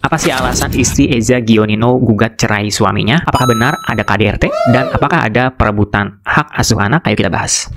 Apa sih alasan istri Eza Gionino gugat cerai suaminya? Apakah benar ada KDRT? Dan apakah ada perebutan hak asuh anak? Ayo kita bahas.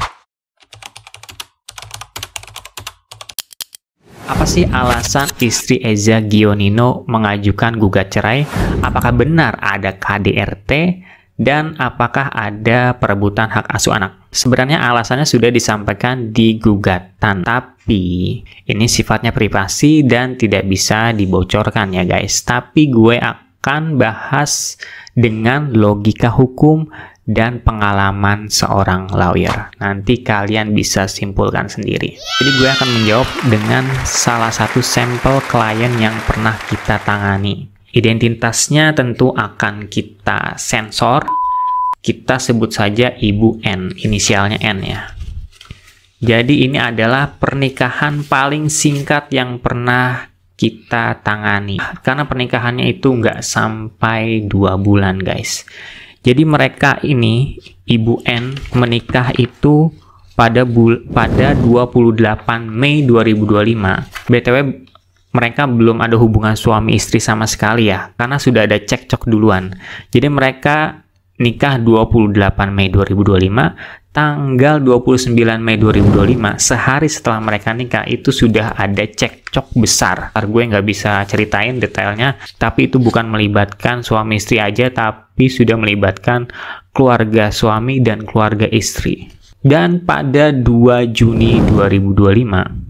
Apa sih alasan istri Eza Gionino mengajukan gugat cerai? Apakah benar ada KDRT? Dan apakah ada perebutan hak asuh anak? Sebenarnya alasannya sudah disampaikan di gugatan, tapi ini sifatnya privasi dan tidak bisa dibocorkan ya guys. Tapi gue akan bahas dengan logika hukum dan pengalaman seorang lawyer. Nanti kalian bisa simpulkan sendiri. Jadi gue akan menjawab dengan salah satu sampel klien yang pernah kita tangani. Identitasnya tentu akan kita sensor. Kita sebut saja Ibu N, inisialnya N ya. Jadi ini adalah pernikahan paling singkat yang pernah kita tangani. Karena pernikahannya itu nggak sampai 2 bulan guys. Jadi mereka ini, Ibu N, menikah itu pada 28 Mei 2025. BTW, mereka belum ada hubungan suami istri sama sekali ya, karena sudah ada cekcok duluan. Jadi mereka nikah 28 Mei 2025, tanggal 29 Mei 2025, sehari setelah mereka nikah itu sudah ada cekcok besar. Gue nggak bisa ceritain detailnya, tapi itu bukan melibatkan suami istri aja, tapi sudah melibatkan keluarga suami dan keluarga istri. Dan pada 2 Juni 2025,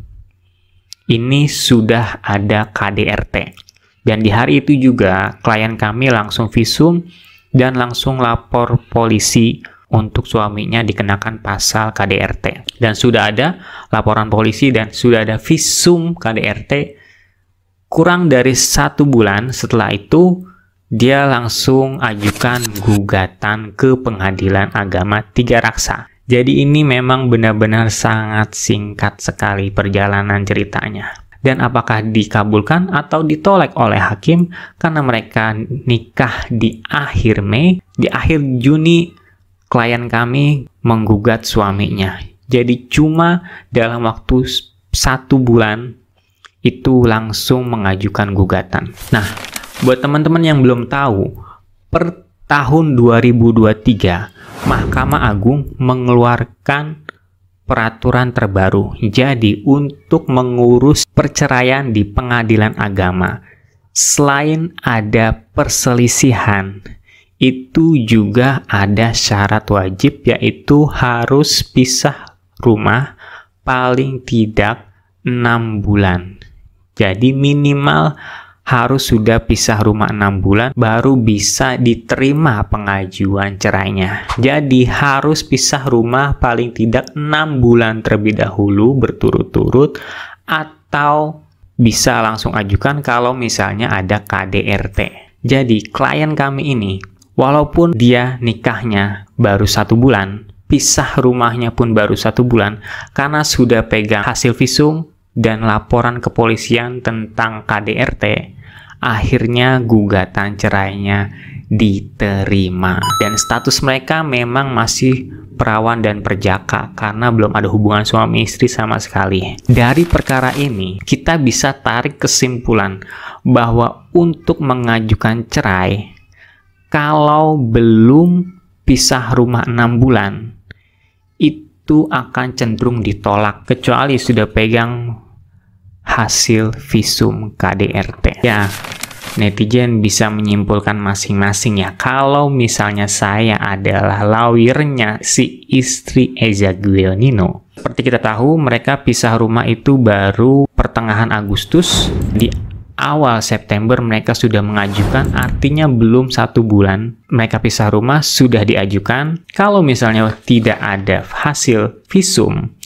ini sudah ada KDRT. Dan di hari itu juga klien kami langsung visum dan langsung lapor polisi untuk suaminya dikenakan pasal KDRT. Dan sudah ada laporan polisi dan sudah ada visum KDRT. Kurang dari 1 bulan setelah itu, dia langsung ajukan gugatan ke Pengadilan Agama Tiga Raksa. Jadi ini memang benar-benar sangat singkat sekali perjalanan ceritanya. Dan apakah dikabulkan atau ditolak oleh hakim karena mereka nikah di akhir Mei, di akhir Juni klien kami menggugat suaminya. Jadi cuma dalam waktu 1 bulan itu langsung mengajukan gugatan. Nah, buat teman-teman yang belum tahu, per tahun 2023 Mahkamah Agung mengeluarkan peraturan terbaru. Jadi untuk mengurus perceraian di pengadilan agama, selain ada perselisihan, itu juga ada syarat wajib, yaitu harus pisah rumah paling tidak 6 bulan. Jadi minimal harus sudah pisah rumah 6 bulan baru bisa diterima pengajuan cerainya. Jadi harus pisah rumah paling tidak 6 bulan terlebih dahulu berturut-turut, atau bisa langsung ajukan kalau misalnya ada KDRT. Jadi klien kami ini, walaupun dia nikahnya baru 1 bulan, pisah rumahnya pun baru 1 bulan, karena sudah pegang hasil visum dan laporan kepolisian tentang KDRT, akhirnya gugatan cerainya diterima. Dan status mereka memang masih perawan dan perjaka karena belum ada hubungan suami istri sama sekali. Dari perkara ini, kita bisa tarik kesimpulan bahwa untuk mengajukan cerai, kalau belum pisah rumah 6 bulan, itu akan cenderung ditolak, kecuali sudah pegang hasil visum KDRT. Ya, netizen bisa menyimpulkan masing-masing ya. Kalau misalnya saya adalah lawyernya si istri Eza Gionino, seperti kita tahu mereka pisah rumah itu baru pertengahan Agustus. Di awal September mereka sudah mengajukan, artinya belum 1 bulan mereka pisah rumah sudah diajukan. Kalau misalnya tidak ada hasil visum,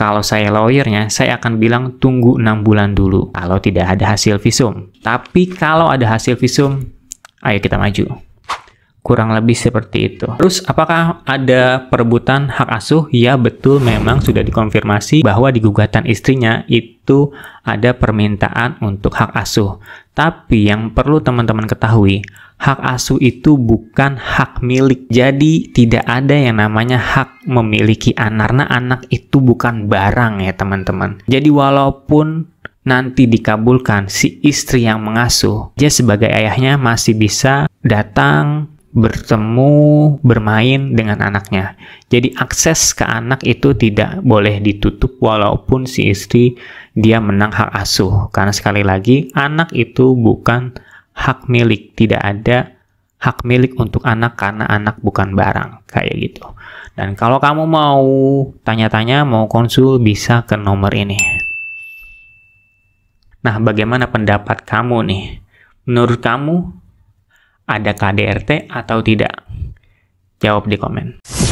kalau saya lawyernya, saya akan bilang tunggu 6 bulan dulu kalau tidak ada hasil visum. Tapi kalau ada hasil visum, ayo kita maju. Kurang lebih seperti itu. Terus apakah ada perebutan hak asuh? Ya betul, memang sudah dikonfirmasi bahwa di gugatan istrinya itu ada permintaan untuk hak asuh. Tapi yang perlu teman-teman ketahui, hak asuh itu bukan hak milik. Jadi tidak ada yang namanya hak memiliki anak. Karena anak itu bukan barang ya teman-teman. Jadi walaupun nanti dikabulkan si istri yang mengasuh, dia sebagai ayahnya masih bisa datang, bertemu, bermain dengan anaknya. Jadi akses ke anak itu tidak boleh ditutup walaupun si istri dia menang hak asuh. Karena sekali lagi, anak itu bukan hak milik. Tidak ada hak milik untuk anak karena anak bukan barang. Kayak gitu. Dan kalau kamu mau tanya-tanya, mau konsul, bisa ke nomor ini. Nah, bagaimana pendapat kamu nih? Menurut kamu, ada KDRT atau tidak? Jawab di komen.